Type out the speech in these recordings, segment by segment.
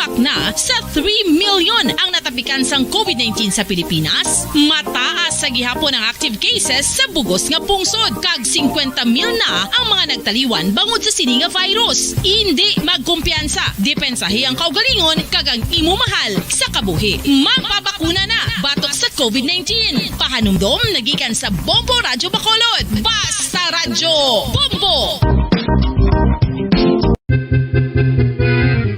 Tumpak na sa 3 million ang natapikan sang COVID-19 sa Pilipinas. Mataas sa gihapon ang active cases sa bugos nga pungsod. Kag 50 mil na ang mga nagtaliwan bangod sa sini nga virus. Hindi magkumpiyansa. Depensahi ang kaugalingon kag ang imo mahal sa kabuhi. Magpabakuna na batok sa COVID-19. Pahanumdom nagikan sa Bombo Radyo Bacolod. Basta Radyo Bombo!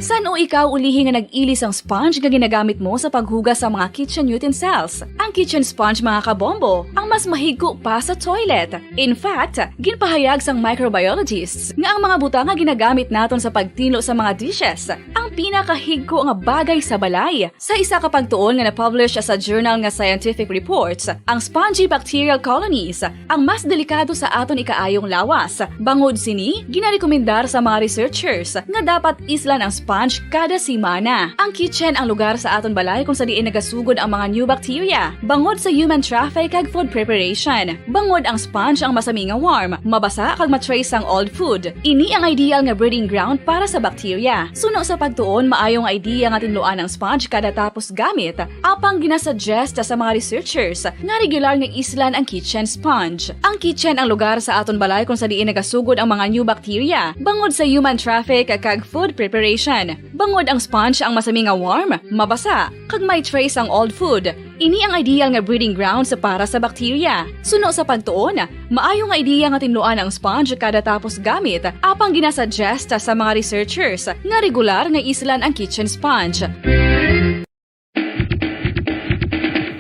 Saan o ikaw ulihi nga nag-ilis ang sponge nga ginagamit mo sa paghugas sa mga kitchen utensils? Ang kitchen sponge mga kabombo, ang mas mahigko pa sa toilet. In fact, ginpahayag sang microbiologists nga ang mga butang nga ginagamit naton sa pagtilo sa mga dishes, ang pinakahigko nga bagay sa balay. Sa isa ka pagtuon nga na-publish sa journal nga Scientific Reports, ang spongy bacterial colonies ang mas delikado sa aton ikaayong lawas. Bangod sini, ginarekomendar sa mga researchers nga dapat islan ang sponge kada simana. Ang kitchen ang lugar sa aton balay kung sa diin nagasugod ang mga new bacteria. Bangod sa human traffic kag food preparation. Bangod ang sponge ang masami nga warm, mabasa kag matrace ang old food. Ini ang ideal nga breeding ground para sa bacteria. Suno sa pagtuon, maayong idea nga tinluan ang sponge kada tapos gamit. Apang ginasuggest sa mga researchers nga regular nga islan ang kitchen sponge. Ang kitchen ang lugar sa aton balay kung sa diin nagasugod ang mga new bacteria. Bangod sa human traffic kag food preparation. Bangod ang sponge ang masami nga warm, mabasa, kag may trace ang old food. Ini ang ideal nga breeding ground sa para sa bacteria. Suno sa pagtuon, maayong idea nga tinluan ang sponge kada tapos gamit, apang ginasuggest sa mga researchers nga regular nga islan ang kitchen sponge.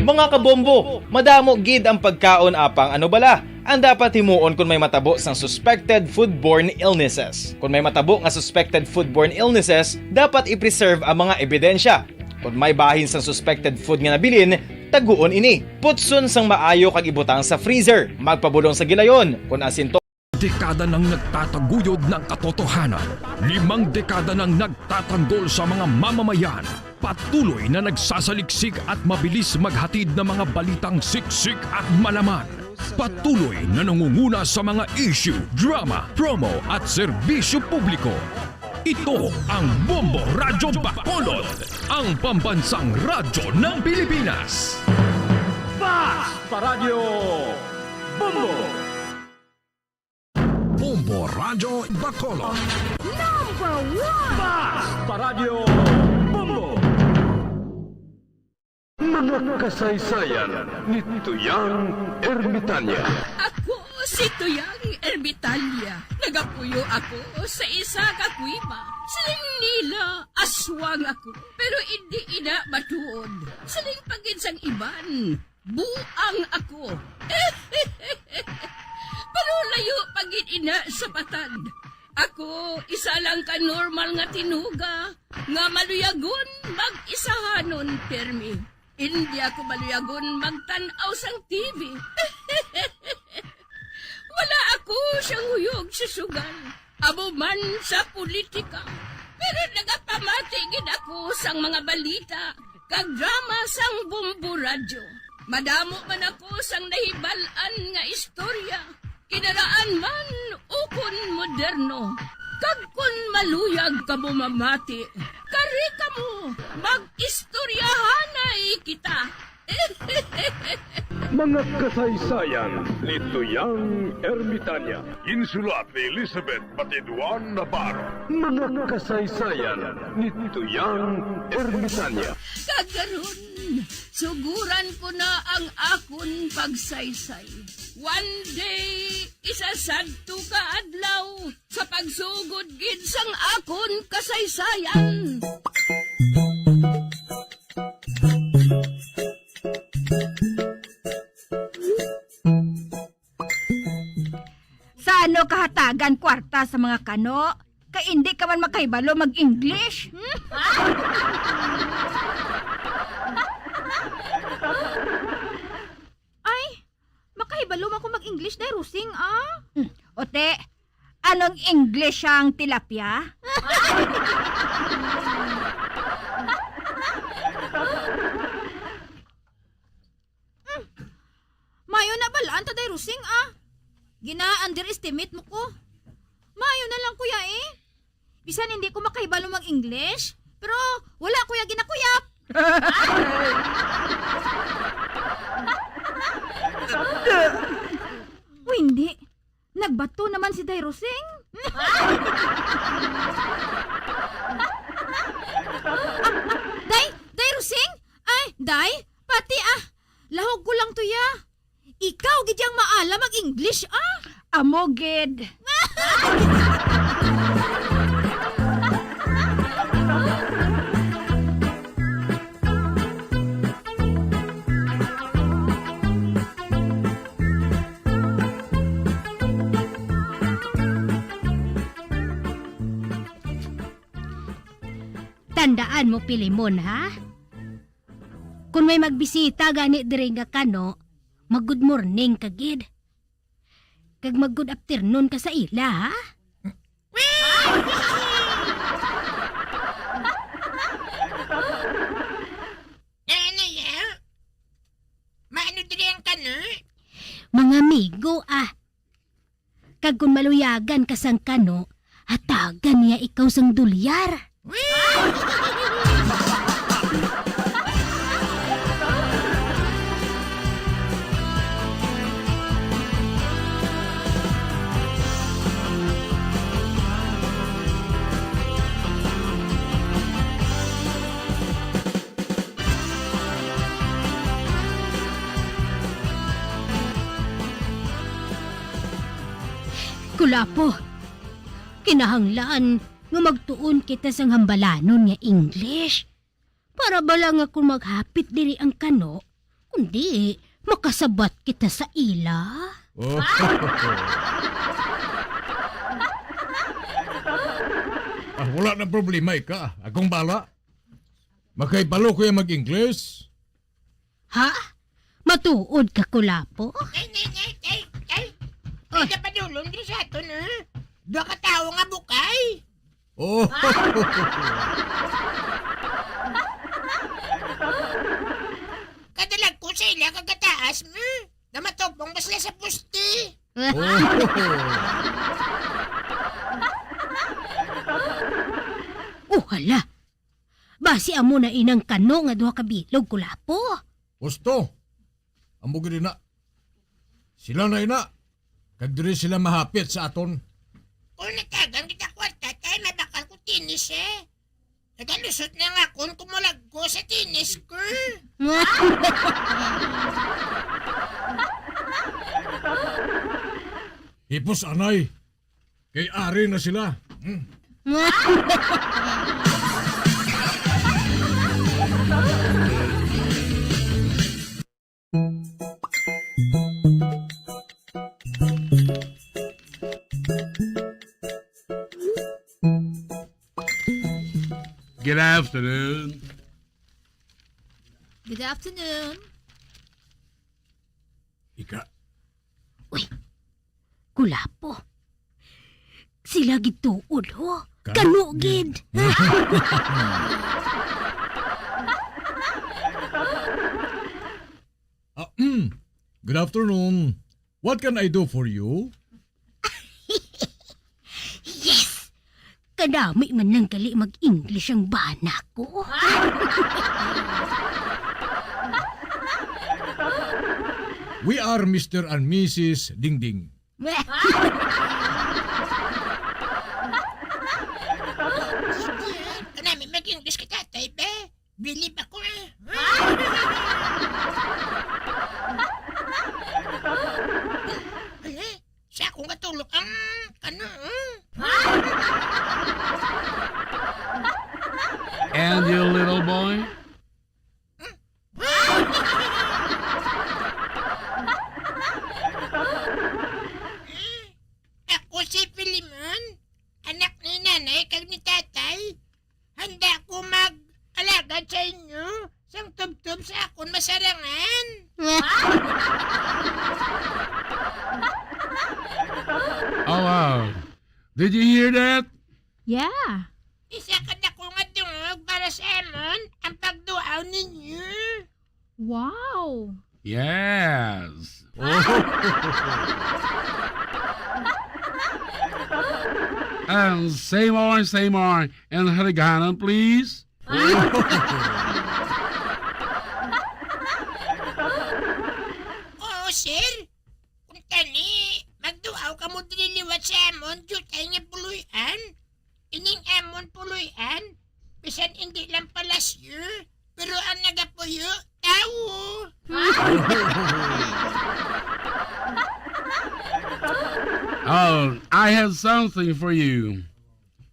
Mga kabombo, madamo gid ang pagkaon apang ano bala. Ang dapat himuon kung may matabo sang suspected foodborne illnesses. Kung may matabo nga suspected foodborne illnesses, dapat i-preserve ang mga ebidensya. Kung may bahin sang suspected food nga nabilin, taguon ini. Putson sang maayo kag ibutang sa freezer. Magpabulong sa gilayon kung asinto. Dekada nang nagtataguyod ng katotohanan. 5 dekada nang nagtatanggol sa mga mamamayan. Patuloy na nagsasaliksik at mabilis maghatid ng mga balitang siksik at malaman. Patuloy na nangunguna sa mga issue, drama, promo at serbisyo publiko. Ito ang Bombo Radyo Bacolod, ang pambansang radyo ng Pilipinas. Basta Radyo Bombo! Bombo Radyo Bacolod. Number 1! Basta Radyo Bombo! Mga kasaysayan ni Tuyang Ermitanya. Ako si Tuyang Ermitanya. Nagapuyo ako sa isa ka kuiba. Siling nila, aswang ako. Pero hindi ina matuod. Siling paginsang iban, buang ako. Pero layo pagin ina sa patad. Ako, isa lang ka normal nga tinuga. Nga maluyagon mag-isahanon permi. Hindi ako maluyagon magtanaw sang TV. Wala ako siyang huyog sa sugal. Amo man sa politika. Pero nagapamatigid ako sang mga balita. Kag drama sang Bombo Radyo. Madamo man ako sang nahibalan nga istorya. Kinaraan man ukon moderno. Kag kun maluyag ka mo mamati, kari ka mo, mag-istoryahanay kita. Mga kasaysayan ni Tuyang Ermitanya. Insulat ni Elizabeth Batiduan Navarro. Mga kasaysayan ni Tuyang Ermitanya. Kagaron, suguran ko na ang akon pagsaysay. One day, isasadto ka adlaw sa pagsugod gid sang akon kasaysayan. Sa ano kahatagan kwarta sa mga kano? Kay hindi ka man makaibalo mag-English? Ay, makahibalo man ko mag-English dahil rusing, Ote, anong English ang tilapia? Mayo na balaan ta dahil rusing, Gina-underestimate mo ko. Mayo na lang kuya Bisan hindi ko makahibalo mag-English, Pero wala kuya ginakuyap. O hindi. Nagbato naman si Day Rosing. Day Rosing? Ay, Day, pati lahog ko lang to ya. Ikaw gidyang maala mag-English Amoged. Tandaan mo, Pilimon, ha? Kung may magbisita gani diri nga kano, mag-good morning ka, gid. Kag mag-good afternoon ka sa ila, ha? Nanaya? Maano diri ang kano? Mga amigo, Kag kung maluyagan ka sang kano, hatagan niya ikaw sang dulyar. Kulapo, kinahanglaan nga magtuon kita sang hambalanon nga English. Para bala nga kung maghapit diri ang kano, kundi makasabat kita sa ila. Oh. Wala na problema ka. Akong bala. Makaibalo ko yung mag-English. Ha? Matuod ka, Kulapo? Ay. Ay, napadulong din sa ato na. Doon ka tao nga bukay. Oh. Kadalag ko sa ila kagataas mo. Namatopong basla sa pusti. Hala. Basi amo na inang kano nga duha ka bilog, Kulapo. Gusto. Amo gid na. Sila na ina. Kag diri sila mahapit sa aton. Kung natagang kita kwarta, tayo mabakal ko tinis Nagalusot na nga kung kumulag ko sa tinis ko. Hipos anay. Kay ari na sila. Good afternoon. Good afternoon. Ika. Kulapo. Sila gid tuod ho. Kano gid. Good afternoon. What can I do for you? Yes! Kadami man lang gali mag-English ang bana ko. We are Mr. and Mrs. Dingding. Kanami mag-English ka tatay, be. Bilib ako Sa akong katulog ang kano And you little boy? Ako si Pilimon, anak ni nanay kag ni tatay. Handa ko mag-alagad sa inyo sang tubtub sa akong masarangan. Oh, wow. Did you hear that? Yeah. Isa ka na ko nga dungog para sa amon ang pagduaw ninyo. Wow. Yes. And say more, and Haliganan, please. Oo, sir. Kung tani, magduaw ka mo dililiwat sa amon, jutay nga puluyan. Ining amon puluyan, bisan hindi lang palasyo, pero ang nagapuyo, tao. Oh, I have something for you.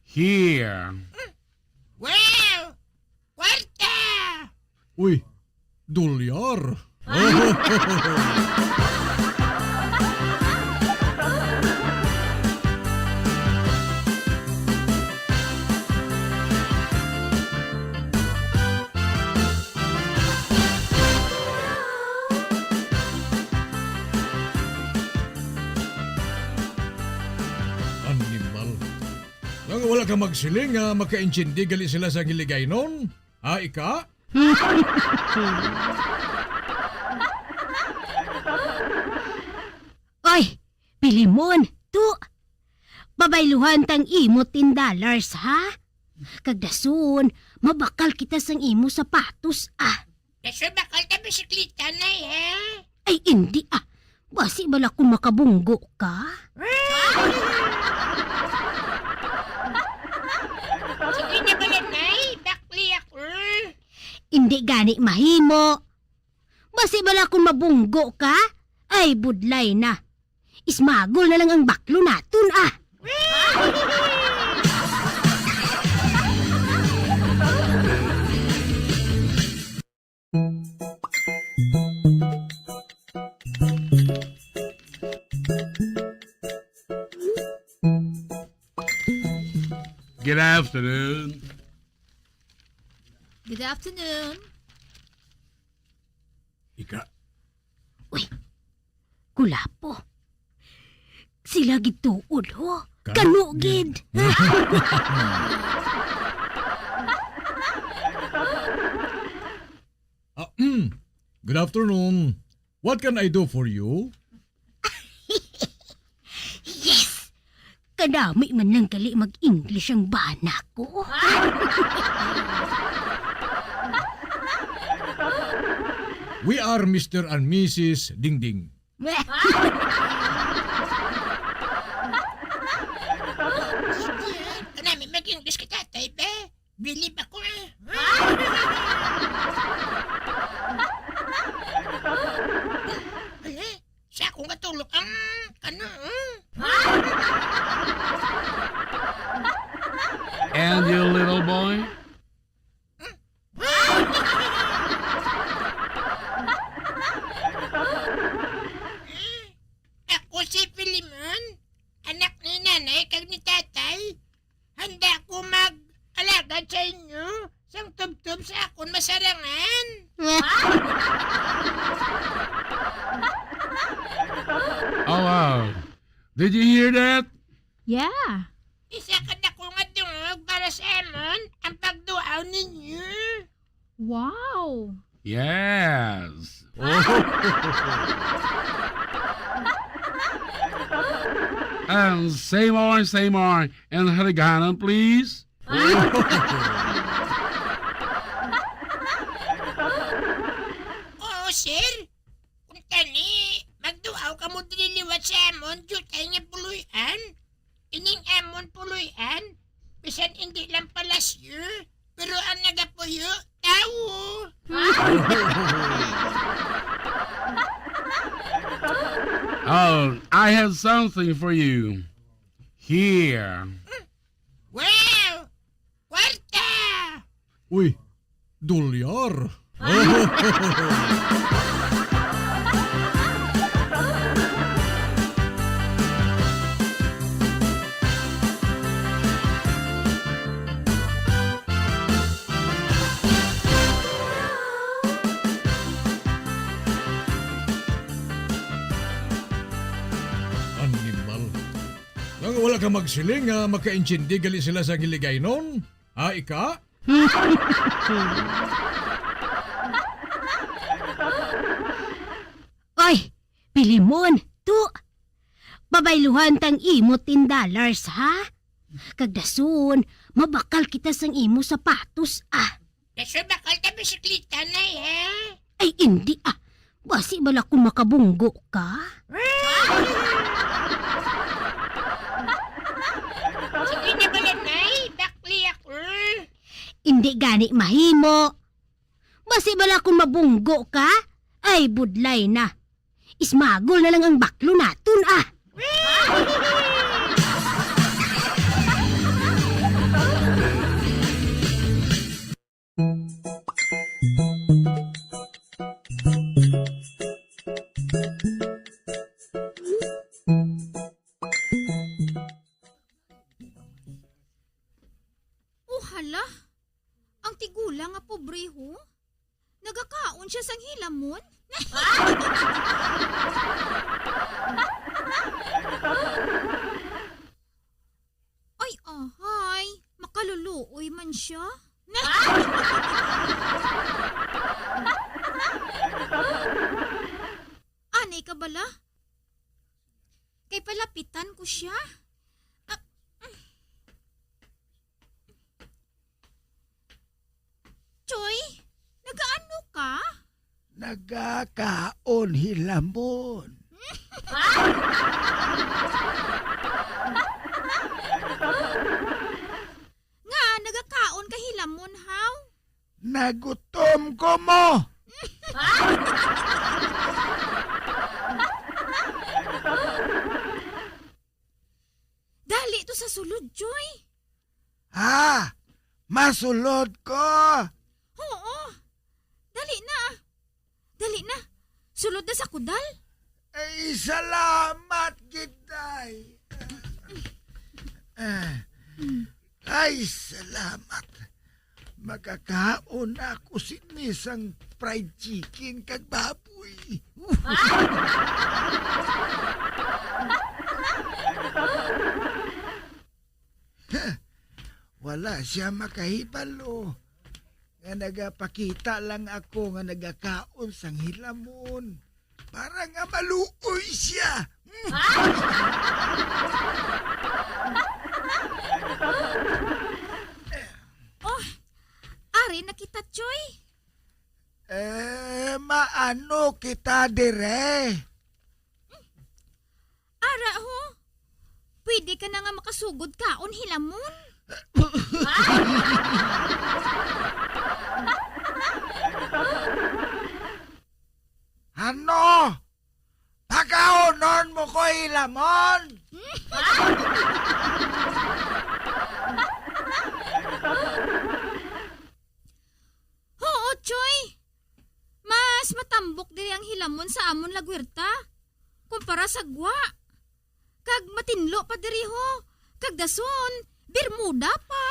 Here. Wow! Kwarta! Uy, dolyar. Animal. Nga wala ka magsiling nga makaintindi gali sila sa giligay nun? Ha, ika? Oy, Pilimon, tu. Babayluhan tang imo $10, ha? Kagdasun, mabakal kita sang imo sapatos, ah. Kaso bakal ta bisikleta na ha? Ay, hindi, ah. Basi bala kung makabunggo ka? Sige na bala, nay. Bakli ako. Hindi gani mahimo. Basi bala kung mabunggo ka? Ay, budlay na. Ismagol na lang ang baklo naton, ah. Good afternoon. Good afternoon. Ika, Kulapo. Sila gituod, ho. Kano, Kanugid. good afternoon. What can I do for you? Yes! Kadami man lang gali mag-English ang bana ko. We are Mr. and Mrs. Dingding. Kanami mag-English ka tatay, be. Believe ako Hala, siya akong katulog ang kano. And you little boy? Ako si Pilimon, anak ni nanay kag ni tatay. Handa ko mag-alagad sa inyo sang tubtub sa akong masarangan. Oh, wow. Did you hear that? Yeah. Isa ka na ko nga dungog para sa amon ang pagduaw ninyo. Wow. Yes. And say more, and haliganan, please. Oo, sir. Kung tani, magduaw ka mo dililiwat sa amon, jutay nga puluyan. Ining amon puluyan, bisan hindi lang palasyo, pero ang nagapuyo, tao. Oh, I have something for you. Here. Wow! Kwarta! Uy, dolyar. Animal. Nga wala ka magsiling nga makaintindi gali sila sa giligay nun? Ha, ika? Oy, Pilimon, tu. Babayluhan tang imo $10, ha? Kagdasun, mabakal kita sang imo sapatos, ah. Nasubakal ta bisikleta na Ay, hindi ah. Basi bala kung makabunggo ka? Sige na bala, Nay. Bakli ako. Hindi gani mahimo. Basi bala kung mabunggo ka? Ay, budlay na. Ismagol na lang ang baklo naton ah. Oh, hala. Ang tigula nga pobreho. Nagakaon siya sang hilamon. Ay, ahay. Makaluluoy man siya. Anay ka bala? Kay palapitan ko siya. Choy, nagaano ka? Nagakaon hilamon. Nga, nagakaon ka hilamon, haw? Nagutom ko mo. Dali to sa sulod, Joy. Ha? Masulod ko. Oo. Dali na. Dali na. Sulod na sa kudal. Ay, salamat, Giday. Ay, salamat. Makakaon ako sinisang fried chicken kag baboy. Wala siya makahibalo. Nga nagapakita lang ako nga nagakaon sang hilamon. Para nga maluoy siya. Oh, ari na kita, Choy. Maano kita dire? Ara ho. Pwede ka na nga makasugod kaon hilamon. Ano? Pagkaonon mo ko hilamon? Oo, Choy. Mas matambok diri ang hilamon sa amon lagwerta. Kumpara sa gwa. Kag matinlo pa diri ho. Kag dason, Bermuda pa.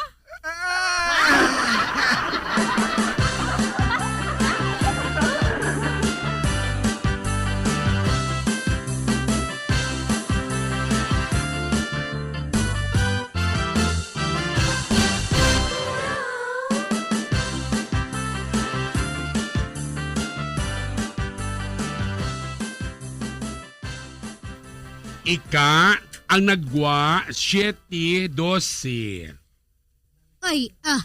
Ika ang nagwa 7-12. Ay, nga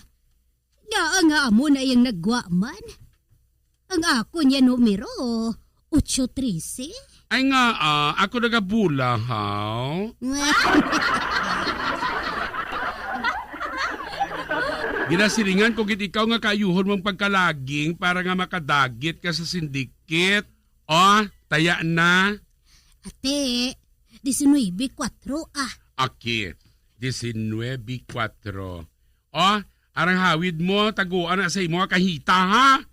amo na yung nagwa man. Ang ako niya numero, 8-13. Ay nga, ako nagabula, haw. Ginasilingan ko git ikaw nga kayuhon mong pagkalaging para nga makadagit ka sa sindikit. Taya na. Ate, 19-4 ah. Aki, 19-4. Arang hawid mo, taguan na sa imo kahita, ha?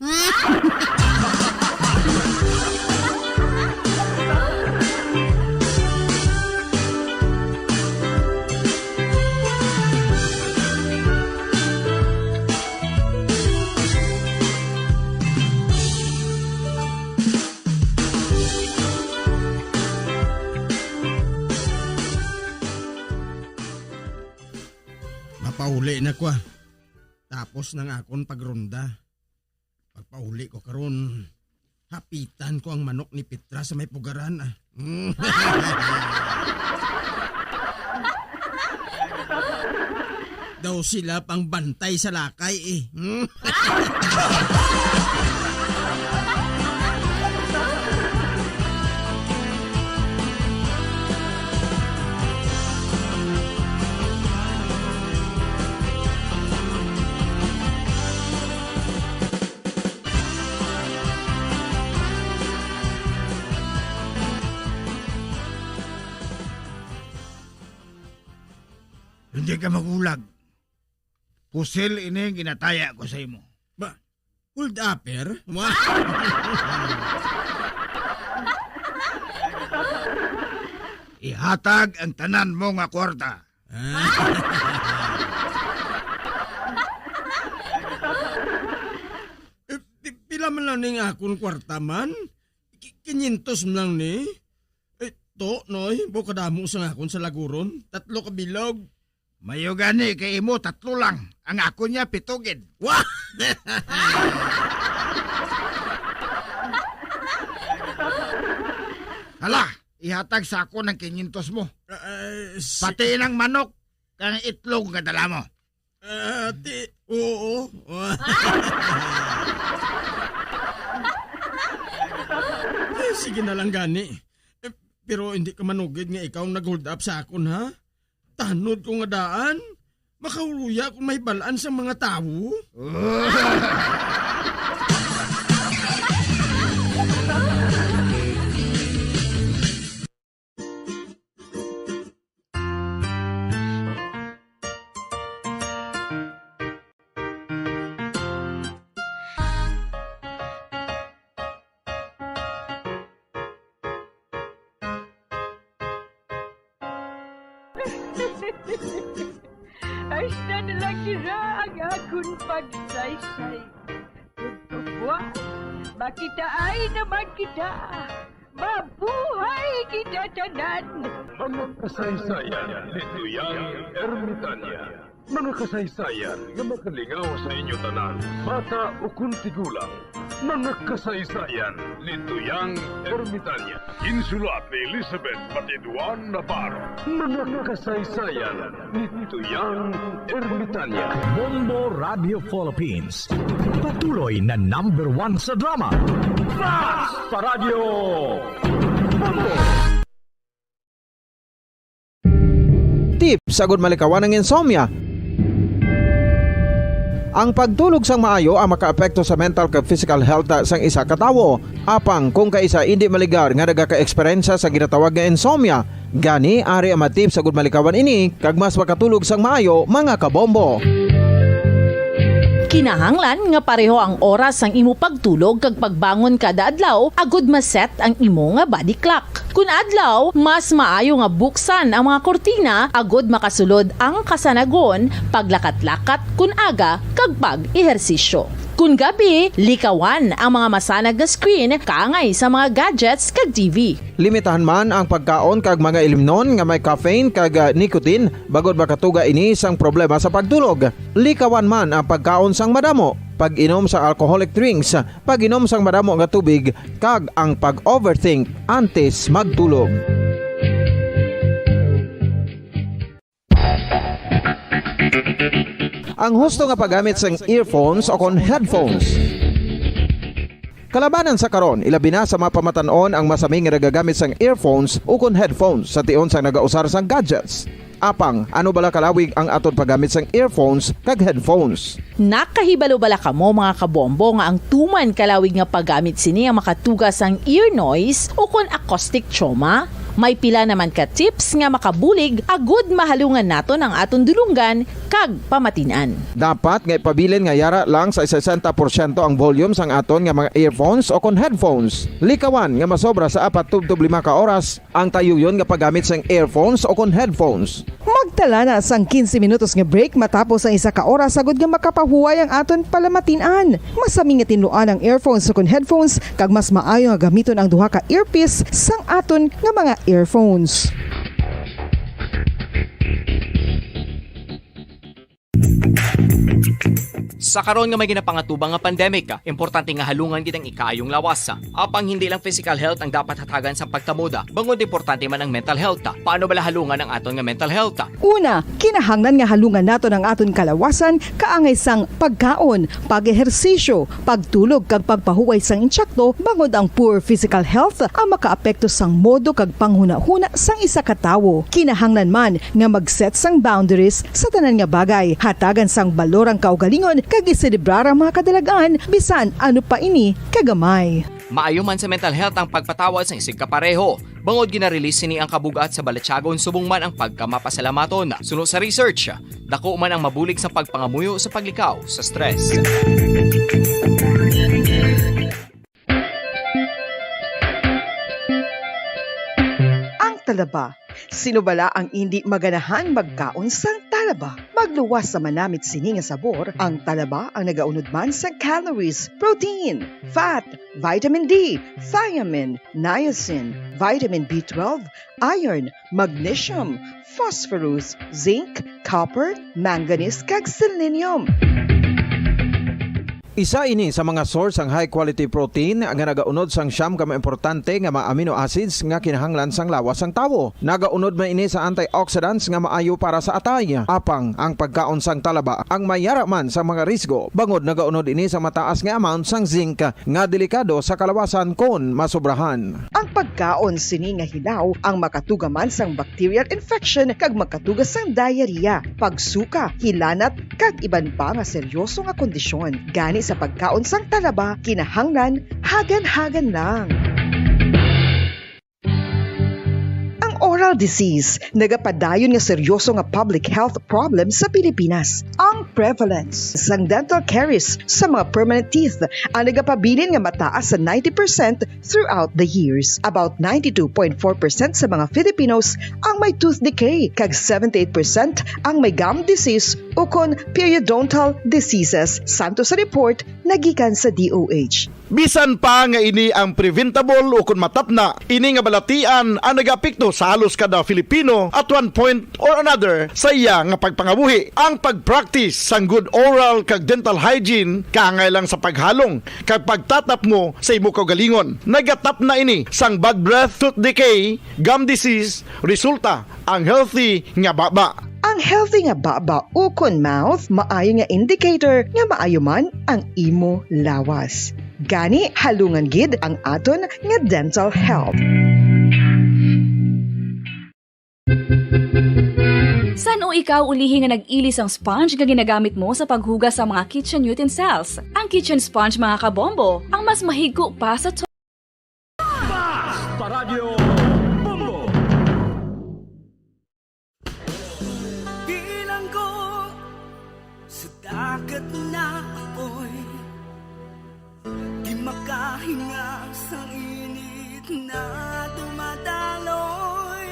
Mapauli na ko. Tapos nang akon pagronda. Pagpauli ko karon, hapitan ko ang manok ni Petra sa may pugaran. daw sila pang bantay sa lakay eh. Hindi ka magulag. Pusil ini ginataya ko sa imo. Ba, hold upper? Ihatag ang tanan mo nga kwarta. Pila man lang ning akong kwarta man? 500 man lang ni. To, noy, bukadamo sa akon sa laguron. 3 ka bilog. Mayo gani kay imo 3 lang. Ang ako niya 7 gid. Wah! Hala, ihatag sa ako ng 500 mo. Pati ng manok kang itlog nga dala mo. Oo. Sige na lang gani. Pero hindi ka manugid nga ikaw nag-hold up sa akon ha? Tanod ko nga daan. Makauluya kung may balaan sa mga tao. Ay, na lang kira ang akong pagsaysay. Buwan, makita ay naman kita. Mabuhay kita tanan. Mga kasaysayan ni Tuyang Ermitanya. Mga kasaysayan nga makalingaw sa inyo tanan, bata o kuntigulang. Mga kasaysayan ni Tuyang Ermitanya. Insulat ni Elizabeth Batiduan Navarro. Mga kasaysayan ni Tuyang Ermitanya. Bombo Radio Philippines. Patuloy na #1 sa drama. Fast sa radyo. Tips sagud malikawan ng insomnia. Ang pagtulog sang maayo ang makaapekto sa mental kag physical health sang isa ka tawo. Apang kung kaisa hindi maligar nga nagaka-eksperyensya sa ginatawag nga insomnia, gani ari ang matip sagud malikawan ini kag mas makatulog sang maayo mga kabombo. Kinahanglan nga pareho ang oras ang imo pagtulog kag pagbangon kada adlaw agud maset ang imo nga body clock. Kun adlaw, mas maayo nga buksan ang mga kortina agud makasulod ang kasanagon, paglakat-lakat kun aga kag pag-ehersisyo. Kun gabi, likawan ang mga masanag nga screen kaangay sa mga gadgets kag TV. Limitahan man ang pagkaon kag mga ilimnon nga may caffeine kag nicotine bagod makatuga ini sang problema sa pagtulog. Likawan man ang pagkaon sang madamo, pag-inom sa alcoholic drinks, pag-inom sang madamo nga tubig kag ang pag-overthink antes magtulog. Ang husto nga paggamit sang earphones o kon headphones. Kalabanan sa karon, ilabi na sa mga pamatanon ang masaming nga nagagamit sang earphones o kon headphones sa tion sang nagausar sang gadgets. Apang, ano bala kalawig ang aton paggamit sang earphones kag headphones? Nakahibalo bala kamo mga kabombo nga ang tuman kalawig nga paggamit sini ang makatugas ang ear noise o kon acoustic trauma? May pila naman ka tips nga makabulig agud mahalungan naton ang aton dulunggan kag pamatinan. Dapat nga ipabilin nga yara lang sa 60% ang volume sang aton nga mga earphones o kon headphones. Likawan nga masobra sa 4-5 ka oras ang tayuyon nga paggamit sang earphones o kon headphones. Magtala na sang 15 minutos nga break matapos ang 1 ka oras sagud nga makapahuway ang aton palamatinan. Masami nga tinluan ang earphones o kon headphones kag mas maayo nga gamiton ang duha ka earpiece sang aton nga mga earphones. Sa karon nga may ginapangatubang nga pandemic, importante nga halungan gid ang ikaayong lawas. Apang hindi lang physical health ang dapat hatagan sa pagkamuda, bangod importante man ang mental health. Paano bala halungan ang aton nga mental health? Una, kinahanglan nga halungan nato ang aton kalawasan kaangay sang pagkaon, pag-ehersisyo, pagtulog kag pagpahuway sang insyakto bangod ang poor physical health ang makaapekto sang modo kag panghuna-huna sang isa ka tawo. Kinahanglan man nga mag-set sang boundaries sa tanan nga bagay, hatagan sang balorang kaugalingon kag iselebrar ang mga kadalagaan bisan ano pa ini kagamay. Maayo man sa mental health ang pagpatawad sa isig kapareho. Bangod ginarelease ni ang kabugat sa Balatyagon subong man ang pagkamapasalamaton. Suno sa research, dako man ang mabulig sa pagpangamuyo sa paglikaw sa stress. Ang talaba. Sino bala ang hindi maganahan magkaon sang talaba? Magluwas sa manamit sini nga sabor, ang talaba ang nagaunod man sa calories, protein, fat, vitamin D, thiamine, niacin, vitamin B12, iron, magnesium, phosphorus, zinc, copper, manganese kag selenium. Isa ini sa mga source ang high quality protein nga nagaunod sang siyam ka importante nga mga amino acids nga kinahanglan sang lawas sang tawo. Nagaunod man ini sa antioxidants nga maayo para sa atay. Apang ang pagkaon sang talaba ang mayara man sa mga risgo. Bangod nagaunod ini sa mataas nga amount sang zinc nga delikado sa kalawasan kon masobrahan. Ang pagkaon sini nga hilaw ang makatugaman sang bacterial infection kag makatuga sang diarrhea, pagsuka, hilanat kag iban pa nga seryoso nga kondisyon. Gani sa pagkaon sang talaba, kinahanglan hagan-hagan lang. Ang oral disease, nagapadayon nga seryoso nga public health problem sa Pilipinas. Ang prevalence sang dental caries sa mga permanent teeth ang nagapabilin nga mataas sa 90% throughout the years. About 92.4% sa mga Filipinos ang may tooth decay, kag 78% ang may gum disease o kon periodontal diseases, santo sa report nagikan sa DOH. Bisan pa nga ini ang preventable o kung matapna, ini nga balatian ang nagapekto sa halos kada Filipino at one point or another sa iya nga pagpangabuhi. Ang pag-practice sang good oral kag dental hygiene kaangay lang sa paghalong kag pagtatap mo sa imo kaugalingon. Nagatap na ini sang bad breath, tooth decay, gum disease, resulta ang healthy nga baba. Ang healthy nga baba o kon mouth, maayo nga indicator nga maayo man ang imo lawas. Gani halungan gid ang aton nga dental health. San o ikaw ulihi nga nag-ilis ang sponge nga ginagamit mo sa paghugas sa mga kitchen utensils? Ang kitchen sponge mga kabombo, ang mas mahigko pa sa Paradyo Bombo! Bilang ko sa dagat na apoy, di makahinga sa init na dumadaloy.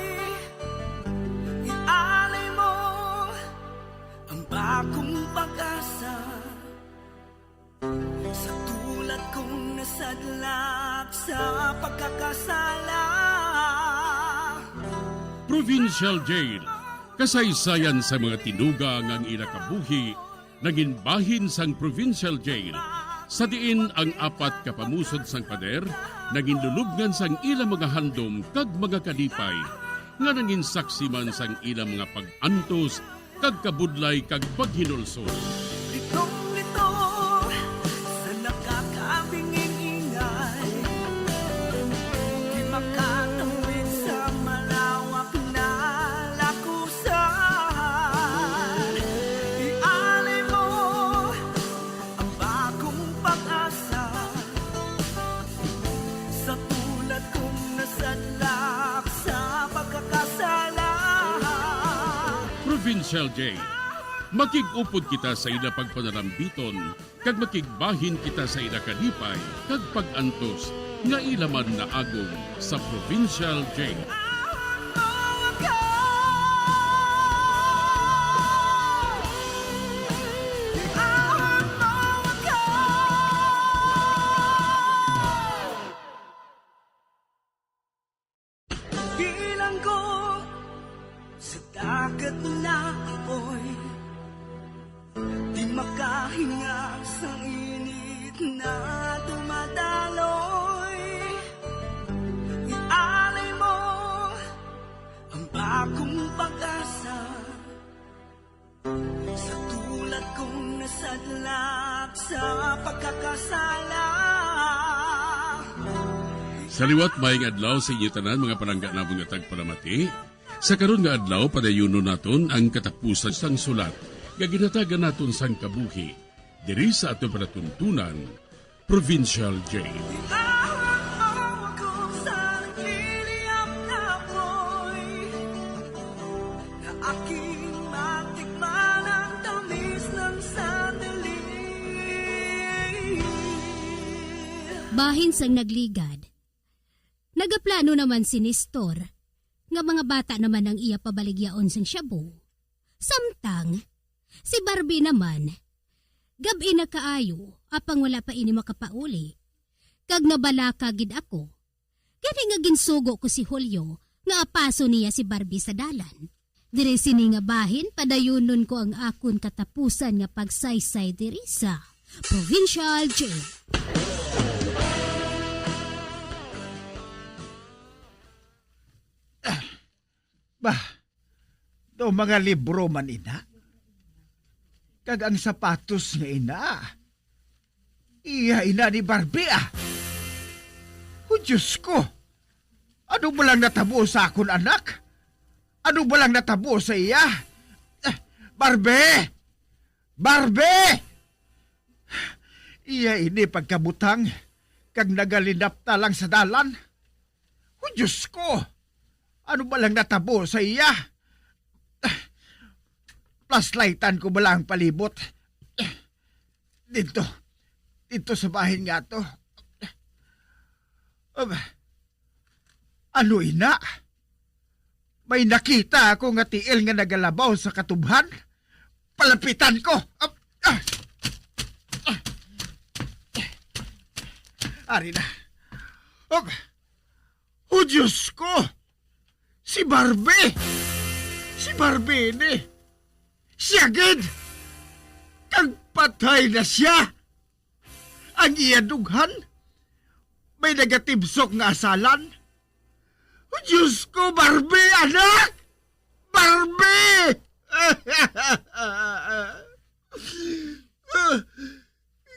Ialay mo ang bagong pag-asa sa tulad kong nasadlak sa pagkakasala. Provincial Jail, kasaysayan sa mga tinuga ngang ilakabuhi, naging bahin sang Provincial Jail. Sa diin ang apat kapamusod sang pader, naging lulubngan sang ilang mga handom kag mga kalipay, nga naging saksi man sang ilang mga pag-antos, kag kabudlay kag paghinulsol. Litong-lito sa nakakabingin-ingay, di makatawid sa malawak na lakusan. Ialay mo ang bagong pag-asa sa tulad kong nasadlak sa pagkakasala. Provincial Jail, makig-upod kita sa ila pagpanarambiton, kag makigbahin kita sa ila kalipay, kag pag-antos, nga ilaman na agong sa Provincial Jail. Bilang ko sa dagat na apoy, di makahinga Sa liwat maing adlaw sa inyo tanan mga palangga na mga tagpalamati. Sa karon nga adlaw padayuno naton ang katapusan sang sulat nga ginatagan naton sang kabuhi diri sa aton panatuntunan Provincial Jail. Bahin sang nagligad. Nagaplano naman si Nestor nga mga bata naman ang iya pabaligyaon sang Shabu. Samtang, si Barbie naman, gabi na kaayo apang wala pa ini makapauli. Kag nabalaka gid ako. Gani nga ginsugo ko si Julio nga apaso niya si Barbie sa dalan. Dire sini nga bahin padayunon ko ang akon katapusan nga pagsaysay diri sa Provincial Jail. Bah, do mga libro man ina. Kag ang sapatos nga ina. Iya ina ni Barbie ah. O Diyos ko. Ano ba lang natabo sa akon anak? Ano ba lang natabo sa iya? Barbie! Barbie! Iya ini pagkabutang kag nagalinapta lang sa dalan. O Diyos ko. Ano ba lang natabo sa iya? Flashlightan ko ba lang palibot? Dito sa bahin nga to. Ano ina? May nakita ako nga tiil nga nagalabaw sa katubhan? Palapitan ko! Ari na. Oh Diyos ko! Si Barbie! Si Barbie ni! Siya gid! Kag patay na siya! Ang iya dughan? May nagatibsok nga asalan? O Diyos ko, Barbie, anak! Barbie!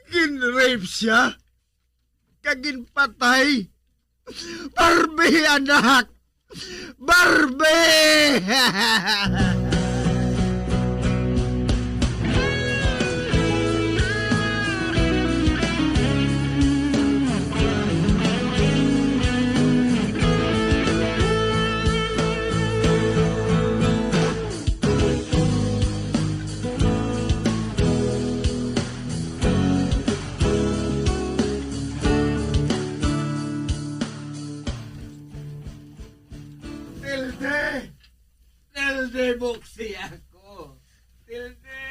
Ginrape siya? Kag ginpatay? Barbie, anak! Barbie! Tilde, buksi ako. Tilde!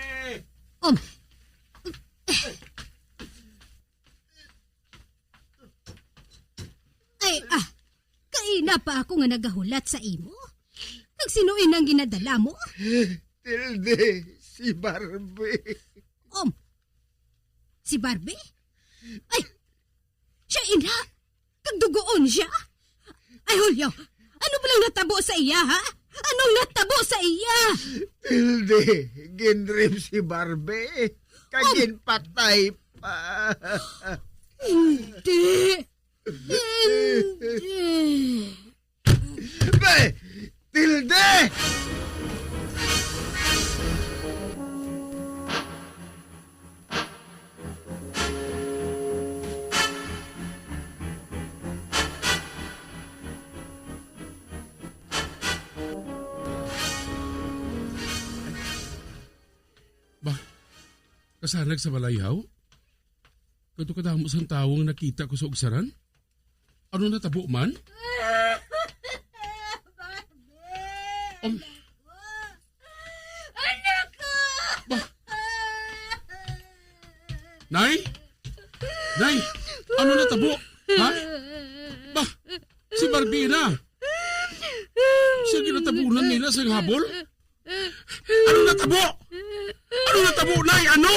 Kaina pa ako nga nagahulat sa imo. Nagsinuin ang ginadala mo? Tilde, si Barbie. Si Barbie? Ay, siya ina? Kagdugoon siya? Ay, Julio, ano ba lang natabo sa iya, ha? Anong natabo sa iya? Tilde, ginrip si Barbie. Kagin patay pa. Hindi. Tilde! Kasanag sa balayhaw? Kanto kadamo sang tawong nakita ko sa ugsaran? Ano natabo man? Anak ko! Nay? Nay! Ano natabo? Ha? Si Barbie na! Siya ginatabunan nila sa habol? Ano natabo? Ano natabo, Nay? Ano?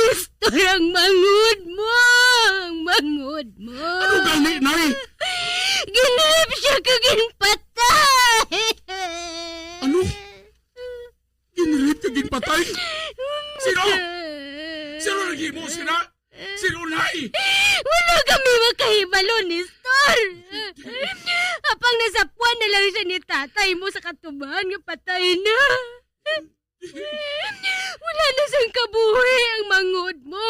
Nestor, ang mangod mo! Ang mangod mo! Ano gani, Nay? Ginrip siya kaginpatay! Ano? Ginrip kaginpatay? Sino? Sino naghimo? Sino, Nay? Wala kami makahibalo, Nestor! pagkatay mo sa katuban nga patay na. Wala na sang kabuhi ang mangod mo.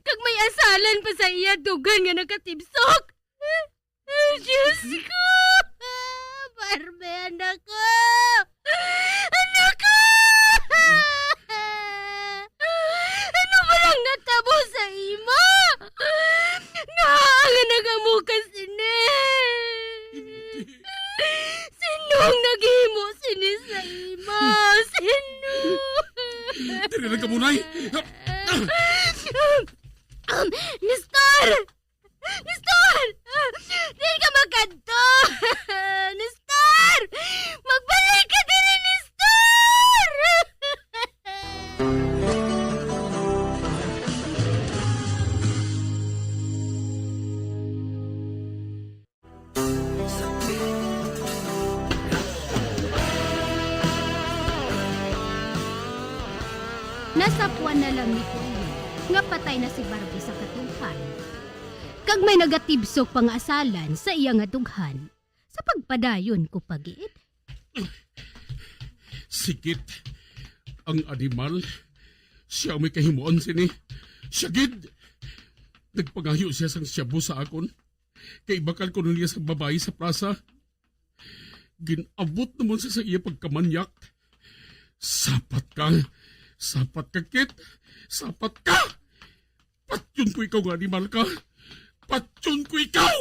Kag may asalan pa sa iya dugan nga nakatibsok. Diyos ko! Barbie, anak ko! Anak ko! Ano ba lang natabo sa ima? Nga ang nagamukas ini. Sinong naghimo sini sa ima? Sino? Dili lang ka munay. Nestor! Nestor! Dili ka magkanto! Nestor! Magbalik ka dili, Nestor! Nasapuan na lang ni Kuya nga patay na si Barbie sa katunghan. Kag may nagatibsok pang asalan sa iya nga dughan sa pagpadayon ko pagiit. Sikit. Ang animal. Siya may kahimuon sini. Siya gid. Nagpagayo siya sang siyabo sa akon. Kay bakal ko nun niya sa babae sa plaza. Ginabot naman siya sa iya pagkamanyak. Sapat ka. Sapat ka, Kit. Sapat ka. Patyon ko ikaw nga animal ka. Patyon ko ikaw!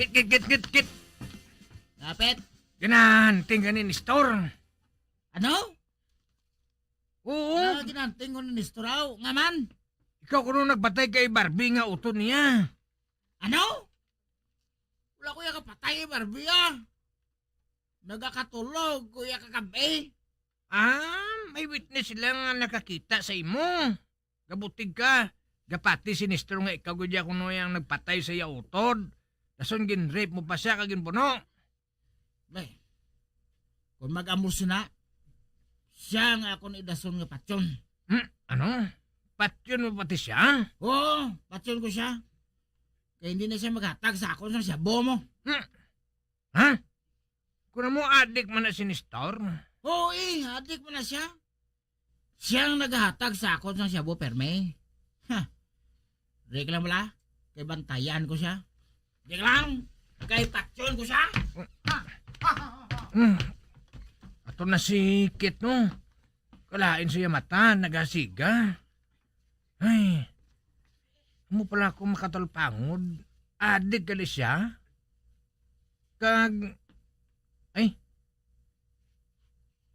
Kit. Kapit. Ginanting ka ni Nestor. Ano? Oo. Ginanting ko ni Nestor aw. Nga man. Ikaw kuno nagpatay kay Barbie nga uton niya. Ano? Wala kuya kapatay kay Barbie ah. Nagakatulog kuya kagabi. May witness sila nga nakakita sa imo. Gabutig ka. Gapati si Nestor nga ikaw gudya kuno yang nagpatay sa iya utod. Dason gin-rape mo pa siya kagin puno. Bay, kung mag-amos na, siya nga ako ni Dason nga patyon. Ano? Patyon mo pati siya? Oo, patyon ko siya. Kaya hindi na siya maghatag sa ako sa siyabo mo. Ha? Kung mo adik man na si Nestor? Oo adik man na siya. Siyang naghatag sa ako sa siyabo perme. Reklam wala, kay bantayan ko siya. Di lang, kay patyon ko siya. Ato na si Kit no. Kalain siya mata, nagasiga. Ay, mo pala ako makatulpangod. Adik gali siya.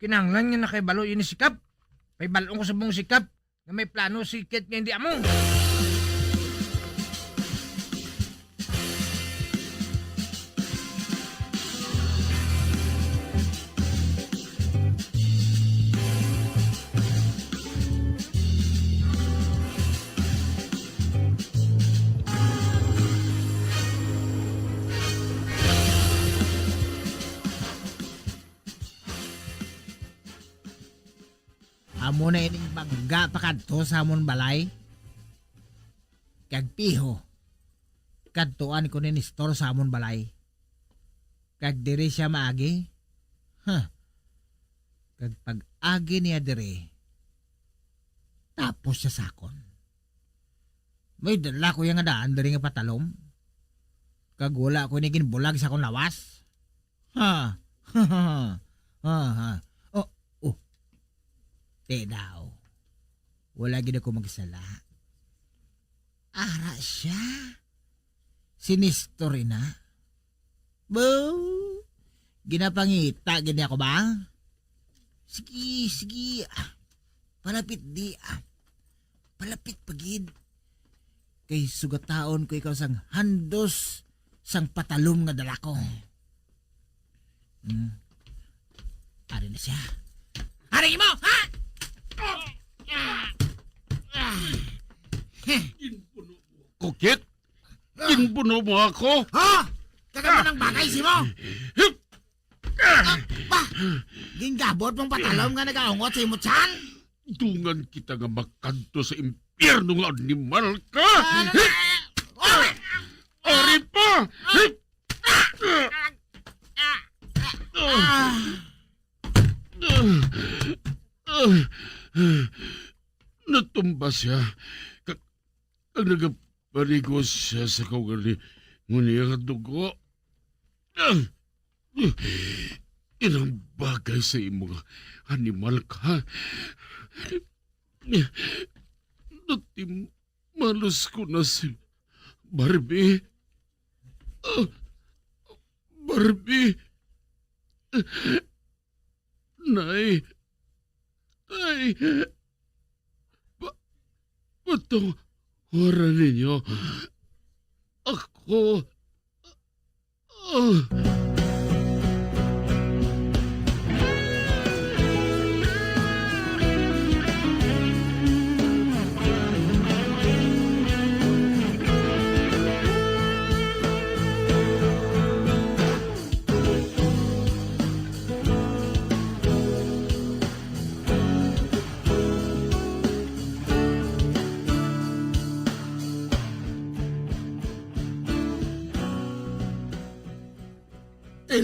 Kinanglan niya na kay balo yun ni Sikap. May balong ko sa buong Sikap na may plano si Kit nga hindi amo. Amo na ining bangga pakadto sa amon balay. Kag piho. Kadtuan ko ni Nestor sa amon balay. Kag diri siya maagi. Kag pag-agi niya diri. Tapos siya sakon. May dala ko yung daan diri nga patalom. Kag wala ko ni ginbulag sa akong lawas. Di daw. Wala gina ko magsala. Ara siya. Si Nestor na. Bo. Ginapangita gini ako ba? Sige. Palapit di. Palapit pagid. Kay sugataon ko ikaw sang handos sang patalom nga dala ko. Ari na siya. Ari mo, ha? Kukit? Ginpuno mo ako? Ha? Kagamo ng bagay si mo? Ginggabot mong patalom nga nagaungot sa imot san? Dungan kita nga makanto sa impyerno nga animal ka! Ari pa! Natumba siya. Ang nagaparigo siya sa kaugali ngunit ang dugo. Ilang bagay sa imong animal ka. Natimalos ko na si Barbie. Barbie. Nay. Patawaran ninyo. Ako.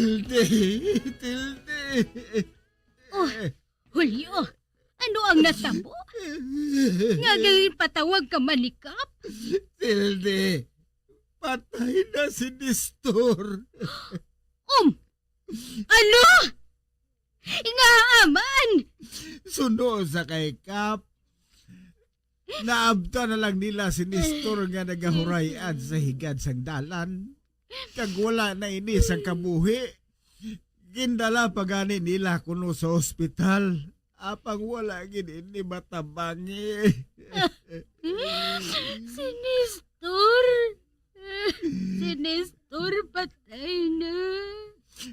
Tilde. Oh, Julio, ano ang natabo? Nga gawin patawag ka manikap? Tilde, patay na si Nestor. Ano? Ingaaman! Suno sa kay Kap. Naabta na lang nila si Nestor nga nagahurayan sa higad sang dalan. Kag wala na ini sa kabuhi. Gindala pagani nila kuno sa ospital. Apang wala gid ini matabangi. Si Nestor. Si Nestor patay na.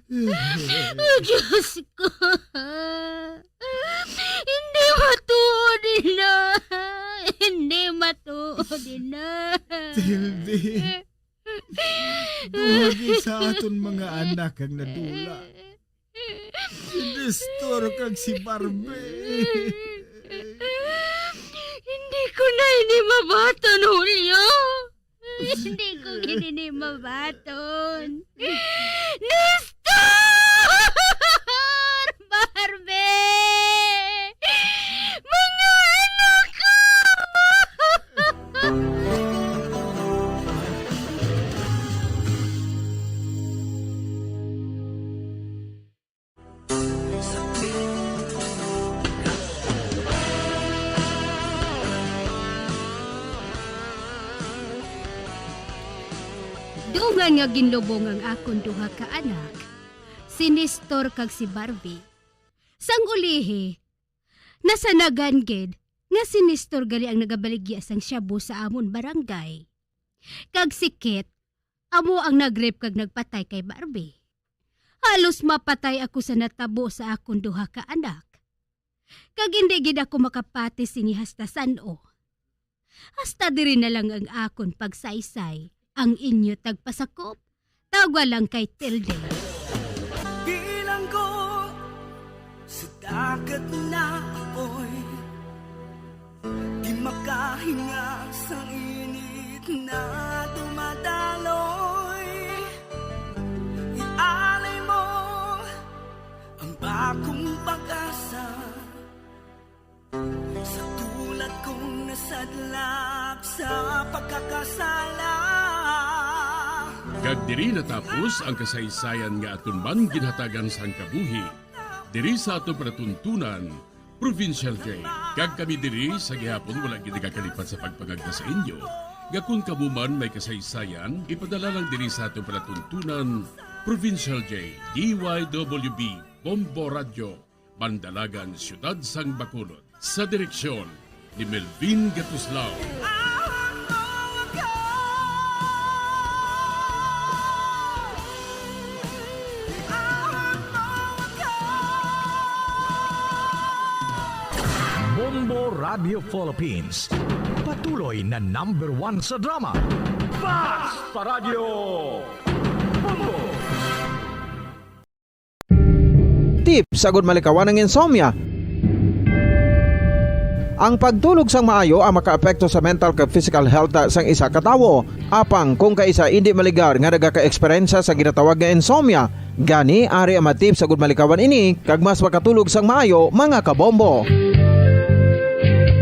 Oh, Diyos ko. Hindi matuod na. Hindi matuod na. Tilde. Duhagi sa aton mga anak ang nadula. Si Nestor kag si Barbie. Hindi ko na ini mabaton, Julio. Hindi ko ini mabaton. Nestor! Barbie! Mga anak ko! Dungan nga ginlubong ang akong duha ka anak, si Nestor kag si Barbie. Sang ulihi, nasanagan gid nga si Nestor gali ang nagabaligya sang shabu sa amon barangay. Kag si Kit, amo ang nagrep kag nagpatay kay Barbie. Halos mapatay ako sa natabo sa akong duha ka anak. Kag hindi gid ako makapati sinihastasan o. Hasta diri na lang ang akon pagsaysay. Ang inyo tagpasakop, tawag lang kay Tilde. Bilang ko sa dagat na apoy, di makahinga sa init na dumadaloy. Ialay mo ang bagong pag-asa sa tulad kong nasadlak sa pagkakasala. Kag diri natapos ang kasaysayan nga aton man ginhatagan sang kabuhi. Diri sa aton panatuntunan, Provincial Jail. Kag kami diri sa gihapon wala gid nagakalipat sa pagpangagda sa inyo. Nga kung kamuman may kasaysayan, ipadala lang diri sa aton panatuntunan, Provincial Jail. DYWB Bombo Radio, Bandalagan, Siyudad sang Bacolod. Sa direksyon ni Melvin Gatuslao. Bombo Radio Philippines. patuloy na #1 sa drama. Basta Radio Bombo! Tip sagod malikawan ng insomnia. Ang pagtulog sang maayo ang makaapekto sa mental kag physical health sang isa ka tawo. Apang kung kaisa hindi maligar nga nagaka-eksperyensya sa ginatawag nga insomnia, gani ari ang matip sagud malikawan ini kag mas makatulog sang maayo mga kabombo.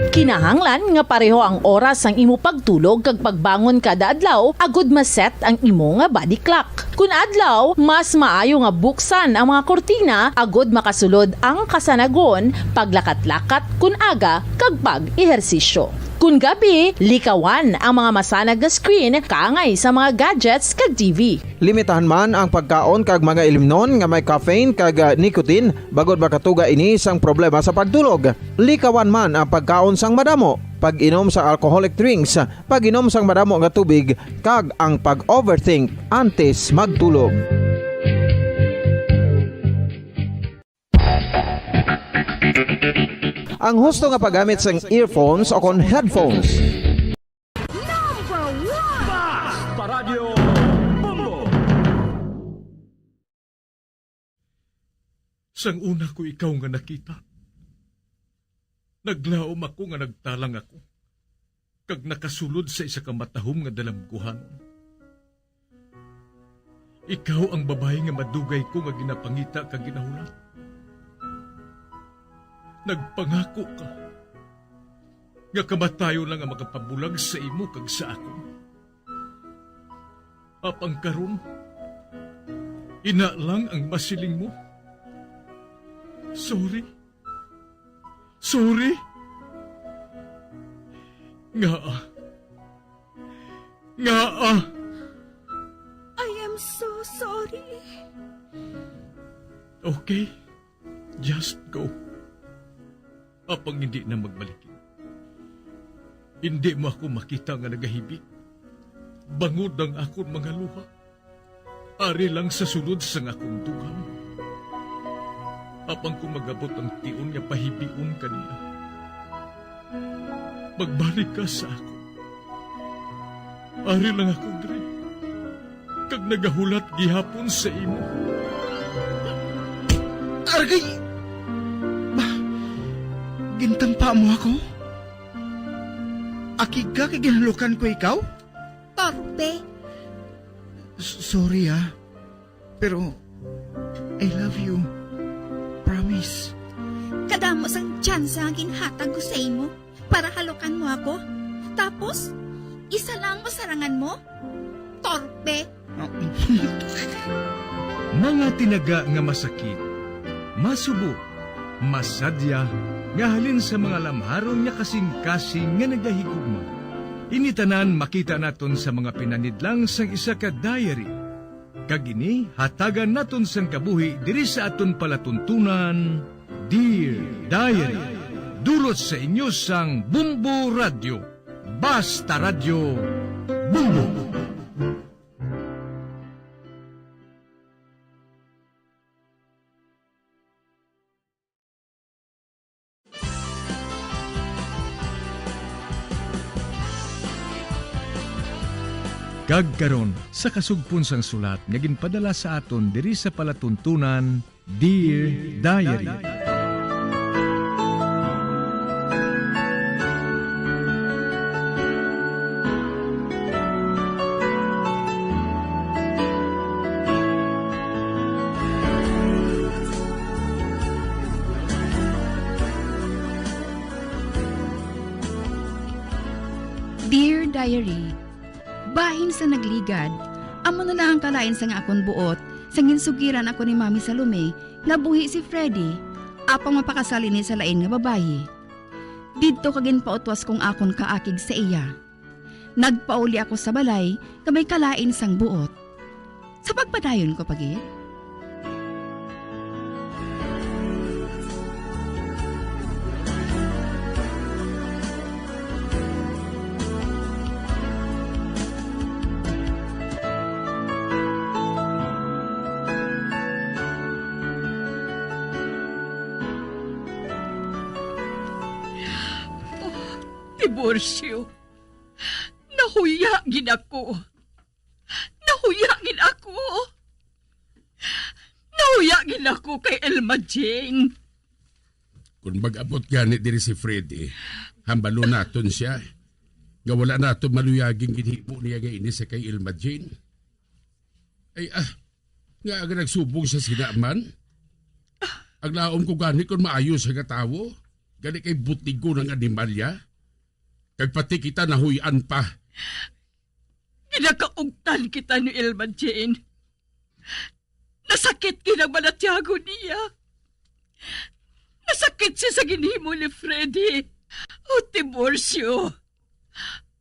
Kinahanglan nga pareho ang oras ang imo pagtulog kag pagbangon kada adlaw agud maset ang imo nga body clock. Kun adlaw, mas maayo nga buksan ang mga kortina agud makasulod ang kasanagon, paglakat-lakat kun aga kag pag-ehersisyo. Kun gabi, likawan ang mga masanag nga screen kaangay sa mga gadgets kag TV. Limitahan man ang pagkaon kag mga ilimnon nga may caffeine kag nicotine bagod makatuga ini sang problema sa pagtulog. Likawan man ang pagkaon sang madamo, pag-inom sa alcoholic drinks, pag-inom sang madamo nga tubig kag ang pag-overthink antes magtulog. Ang husto nga paggamit sang earphones o kon headphones. Basta Radio Bombo! Sang una ko ikaw nga nakita, naglaom ako nga nagtalang ako, kag nakasulod sa isa ka matahom nga dalamguhan. Ikaw ang babae nga madugay ko nga ginapangita kag ginahulat. Nagpangako ka nga kamatayo lang ang makapabulag sa imo kag sa ako. Apang karon, ina lang ang masiling mo. Sorry. Nga. I am so sorry. Okay, just go. Apang hindi na magbalikin. Hindi mo ako makita nga nagahibik. Bangod ang akong mga luha. Ari lang sa sulod sang akong dugang. Apang kung magabot ang tion nga pahibiun kaniya. Magbalik ka sa ako. Ari lang ako dre. Kag nagahulat gihapon sa imo. Argay! Gintampa mo ako? Akig ka kay ginalukan ko ikaw? Torpe. Sorry pero I love you. Promise. Kadamos ang tsansa ang ginhatag ko sa imo para halukan mo ako. Tapos, isa lang masarangan mo? Torpe. Mga tinaga nga masakit, masubo, masadya, nga halin sa mga lamharon nga kasing-kasing nga nagahigugma. Initanan makita naton sa mga pinanidlang sang isa ka diary. Kagini hatagan naton sang kabuhi diri sa aton palatuntunan, Dear Diary. Dulot sa inyo sang Bombo Radio. Basta Radio Bombo. Kagkaron sa kasugpon sang sulat nga ginpadala sa aton diri sa palatuntunan, Dear Diary. Dear Diary, bahin sa nagligad, amo na lang ang kalain sa nga akon buot, sa ginsugiran ako ni Mami Salome, nabuhi si Freddy, apang mapakasali ni sa lain nga babayi. Didto kagin pautwas kong akon kaakig sa iya. Nagpauli ako sa balay, kamay kalain sang buot. Sa pagpadayon ko pagit. Diborsyo. Nahuya gid ako. Nahuya gid ako. Nahuya gid ako kay Elma Jane. Kung mag-abot gani diri si Freddy, hambalo naton siya. Nga wala nato maluyaging ginhipo niya nga ini sa kay Elma Jane. Ay nga aga nagsubong sa sinaman. Ang laom ko gani kung maayos sa katawo. Gani kay butigo ng animalya. Kag pati kita nahuyan pa. Ginakaugtan kita ni Elma Jane. Nasakit kinagbalatyago niya. Nasakit siya sa ginhimo ni Freddy. O Tiborcio,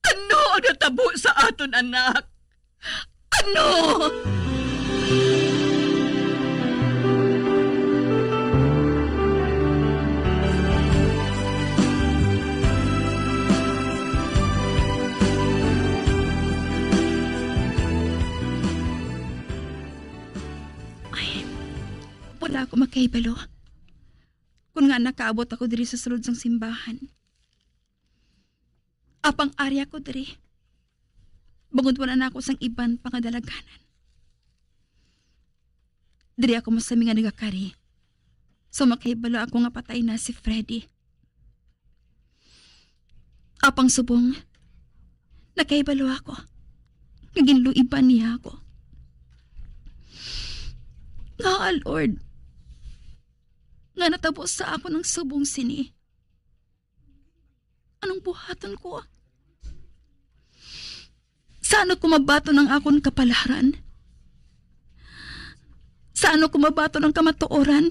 ano ang natabo sa aton anak? Ano? Wala ako makaibalo. Kung nga nakaabot ako diri sa sulod sang simbahan. Apang area ko diri. Bangod wala na ako sang iban pangadalaganan. Diri ako masami nga nagakari. So makaibalo ako nga patay na si Freddy. Apang subong, nakaibalo ako. Naginluiban niya ako. Nga, Lord, nga natapos sa ako ng subong sini. Anong buhatan ko? Saan ako mabato ng akon kapalaran? Saan ako mabato ng kamatuoran?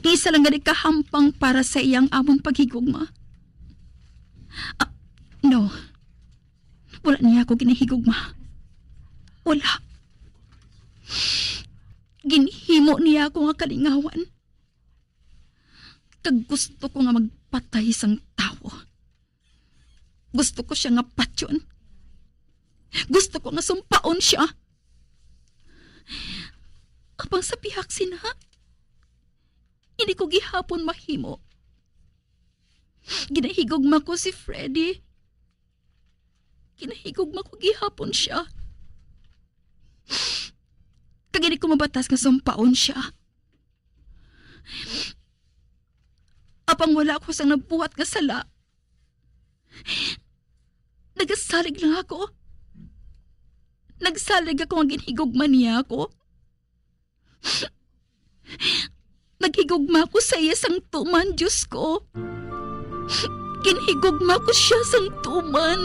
Isa lang gani kahampang para sa iyang among paghigugma. No. Wala niya ako ginahigugma. Wala. Ginhimo niya ako nga kalingawan. Kag gusto ko nga magpatay sang tao. Gusto ko siya nga patyon. Gusto ko nga sumpaon siya. Apang sa pihak sina, hindi ko gihapon mahimo. Ginahigugma ko si Freddy. Ginahigugma ko gihapon siya. Kag hindi ko mabatas nga sumpaon siya. Apang wala ako sang nabuhat nga sala. Nagasalig lang ako. Nagsalig ako ang ginhigugma niya ako. Naghigugma ko sa iya sang tuman, Diyos ko. Ginhigugma ko siya sang tuman.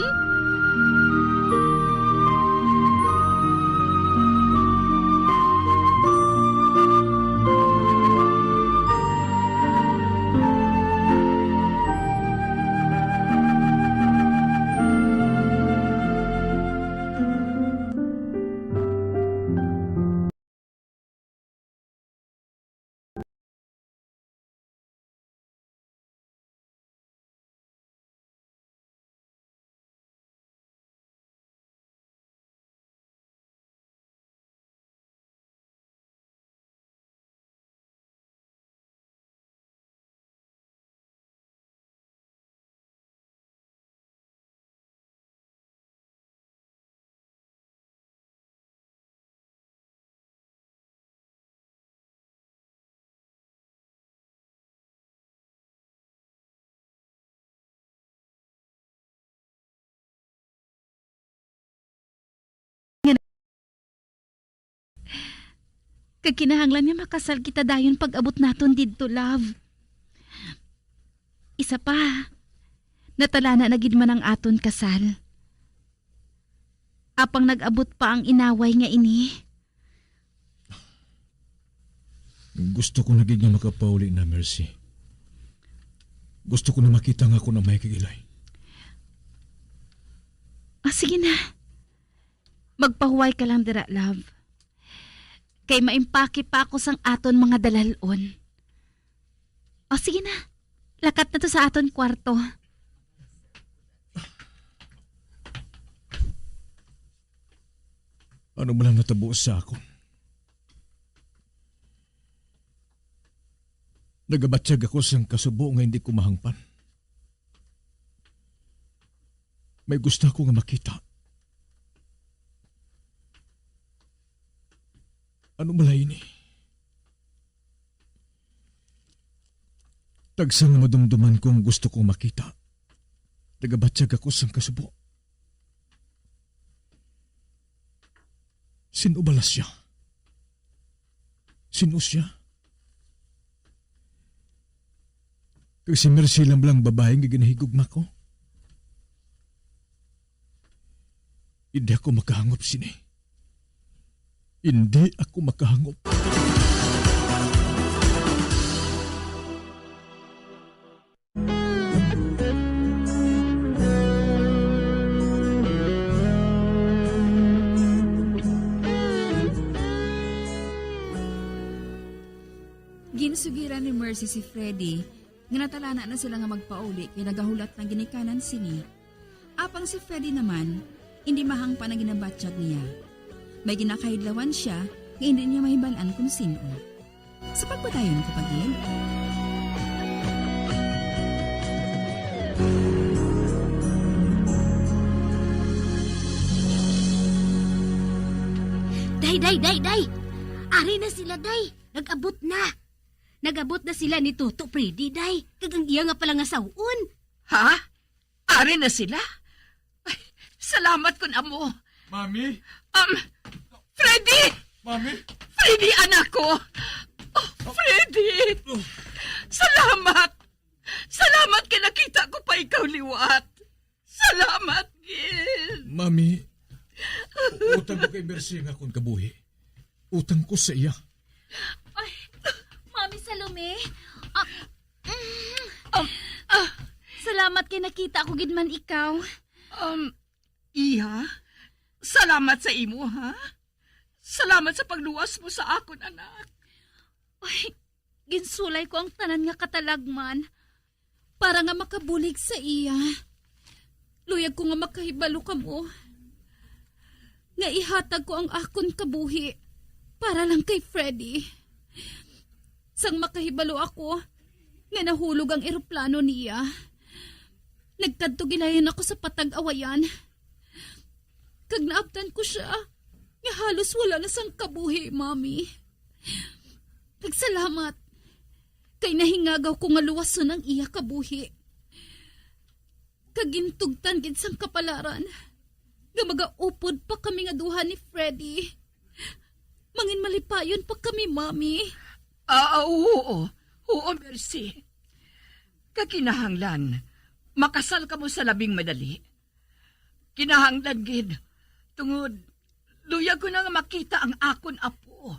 Kag kinahanglan niya makasal kita dayon pag abot naton didto, love. Isa pa, natalana na gid man ang aton kasal. Apang nag-abot pa ang inaway nga ini. Gusto ko na gid nga makapauli na, Mercy. Gusto ko na makita nga ako na may kagilay. Sige na. Magpahuway ka lang dira, love. Kay maimpake pa ako sang aton mga dalalon. Sige na. Lakat na to sa aton kwarto. Ano ba lang natabo sa ako? Nagabatsyag ako sang kasubo nga hindi ko mahangpan. May gusto ko nga makita. Ano malay ni? Tagsang madumduman kong gusto kong makita. Nagabatsyag ako sang kasubo. Sino bala siya? Sino siya? Kag si Mercy lang babaeng giginahigugma ko? Hindi ako makahangop sini. Hindi ako makahangop. Ginsugiran ni Mercy si Freddy nga natalana na sila nga magpauli kay nagahulat ng ginikanan sini. Apang si Freddy naman, hindi mahang pa na ginabatsyag niya. May ginakahidlawan siya nga hindi niya mahibalaan kung sino. Sa pagpatayon ko pagin. Day! Ari na sila, day! Nag-abot na! Nag-abot na sila ni Toto Freddy, day! Kagang iya nga pala nga sawon! Ha? Ari na sila? Ay, salamat kun amo. Mami? Freddy! Mami? Freddy, anak ko! Oh, Freddy! Salamat! Salamat kay nakita ko pa ikaw liwat! Salamat, Gil! Mami, utang ko kay Mercy nga akong kabuhi. Utang ko sa iya. Ay, Mami Salome! Salamat kay nakita ko gid man ikaw. Iha, salamat sa imo, ha? Salamat sa pagluwas mo sa akon, anak. Ay, ginsulay ko ang tanan nga katalagman para nga makabulig sa iya. Luyag ko nga makahibalo ka mo. Nga ihatag ko ang akon kabuhi para lang kay Freddy. Sang makahibalo ako, nga nahulog ang eroplano niya. Nagkadto gilayan ako sa patag-awayan. Kag naabtan ko siya, nga halos wala na sang kabuhi, Mami. Nagsalamat. Kay nahingagaw ko nga luwason ang iya kabuhi. Kagintugtan gid sang kapalaran. Nga magaupod pa kami nga duha ni Freddy. Mangin malipayon pa kami, Mami. Oo. Oo, Mercy. Kakinahanglan, makasal ka mo sa labing madali. Kinahanglan, gid. Tungod, luya ko na nga makita ang akon apo.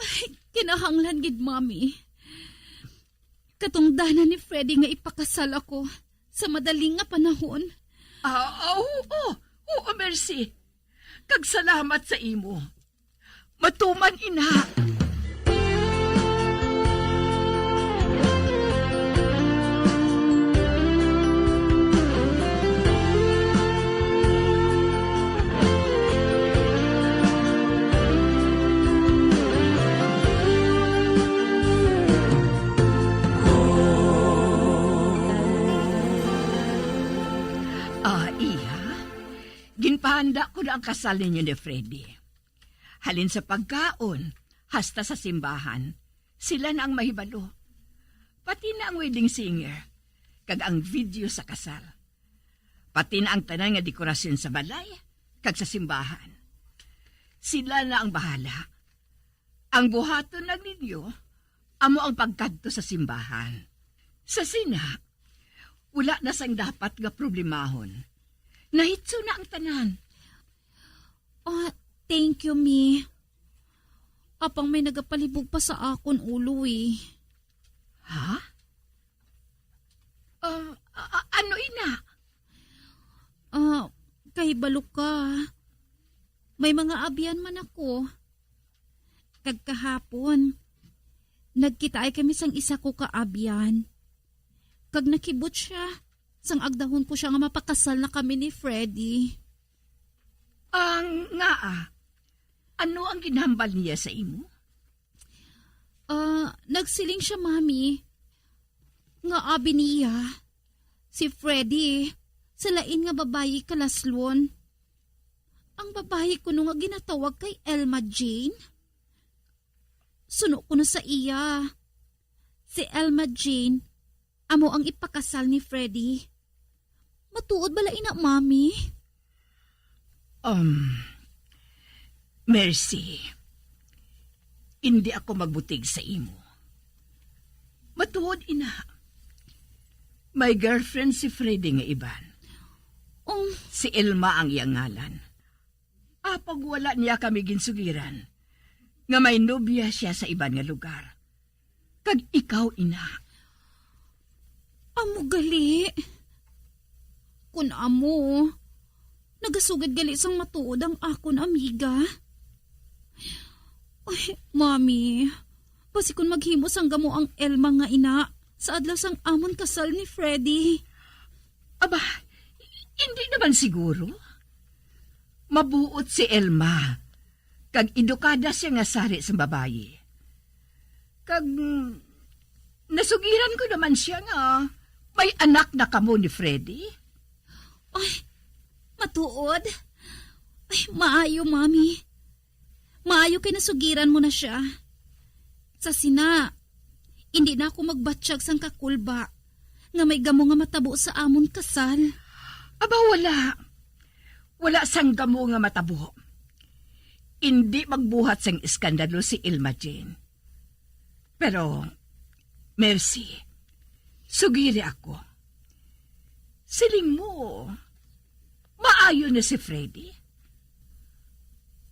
Ay, kinahanglan gid, Mami. Katungdanan ni Freddy nga ipakasal ako sa madaling nga panahon. Oo, Mercy. Kagsalamat sa imo. Matuman, ina. Ginpahanda ko na ang kasal ninyo ni Freddy. Halin sa pagkaon, hasta sa simbahan, sila na ang mahibalo. Pati na ang wedding singer, kag ang video sa kasal. Pati na ang tanan nga dekorasyon sa balay, kag sa simbahan. Sila na ang bahala. Ang buhaton ng ninyo, amo ang pagkadto sa simbahan. Sa sina, wala na sang dapat nga problemahon. Nahitso na ang tanan. Thank you, Mi. Apang may nagapalibog pa sa akon ulo eh. Ha? Ano, ina? Kahibalo ka. May mga abyan man ako. Kagkahapon, nagkita ay kami sang isa ko kaabyan. Kag nakibot siya. Sang agdahon ko siya nga mapakasal na kami ni Freddy. Ano ang ginhambal niya sa imo? Nagsiling siya, Mami. Nga abi niya, si Freddy, sa lain nga babayi kalaslon. Ang babayi ko nga ginatawag kay Elma Jane. Suno ko na sa iya. Si Elma Jane, amo ang ipakasal ni Freddy. Matuod bala ina, Mami? Mercy, hindi ako magbutig sa imo. Matuod, ina. May girlfriend si Freddy nga iban. Si Elma ang iyang ngalan. Apag wala niya kami ginsugiran, nga may nobya siya sa iban nga lugar. Kag ikaw, ina. Amo gali. Kun amo, nagasugad gali sang matuod ang akon amiga. Ay, Mami, basi kun maghimo sang gamo ang Elma nga ina sa adlaw sang amon kasal ni Freddy. Aba, hindi naman siguro. Mabuot si Elma. Kag edukada siya nga sari sa babayi. Kag nasugiran ko naman siya nga may anak na kamo ni Freddy. Ay, matuod. Ay, maayo, Mami. Maayo kay nasugiran mo na siya. Sa sina, hindi na ako magbatsyag sang kakulba nga may gamo nga matabo sa amon kasal. Aba, wala. Wala sang gamo nga matabo. Hindi magbuhat sang iskandalo si Elma Jane. Pero, Mercy, sugiri ako. Siling mo, maayo na si Freddy.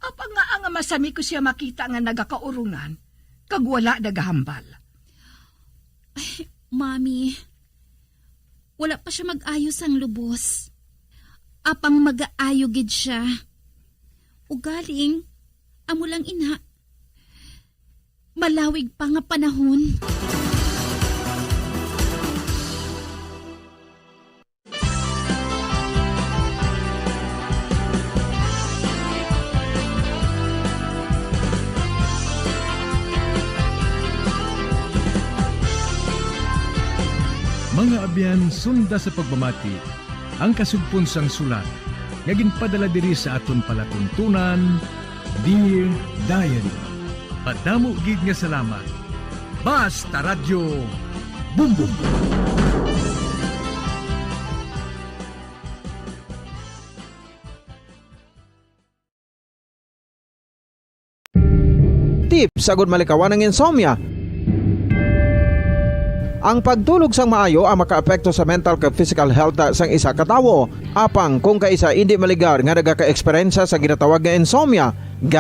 Apa nga ang masami ko siya makita nga nagakaurungan, kag wala nagahambal. Ay, Mami, wala pa siya mag-ayos ang lubos. Apang mag-aayo gid siya. Ugaling, amo lang ina. Malawig pa nga panahon. Mga abyan, sunda sa pagmamati, ang kasugpon sang sulat, ngaging padala diri sa aton palatuntunan, Dear Diary. Padamo gid nga salamat. Basta Radyo Bumbum. Tip sagod malikawan ng insomnia. Ang pagtulog sang maayo ang makaapekto sa mental kag physical health sang isa ka tawo. Apang kung kaisa hindi maligar nga nagaka-eksperyensya sa ginatawag nga insomnia,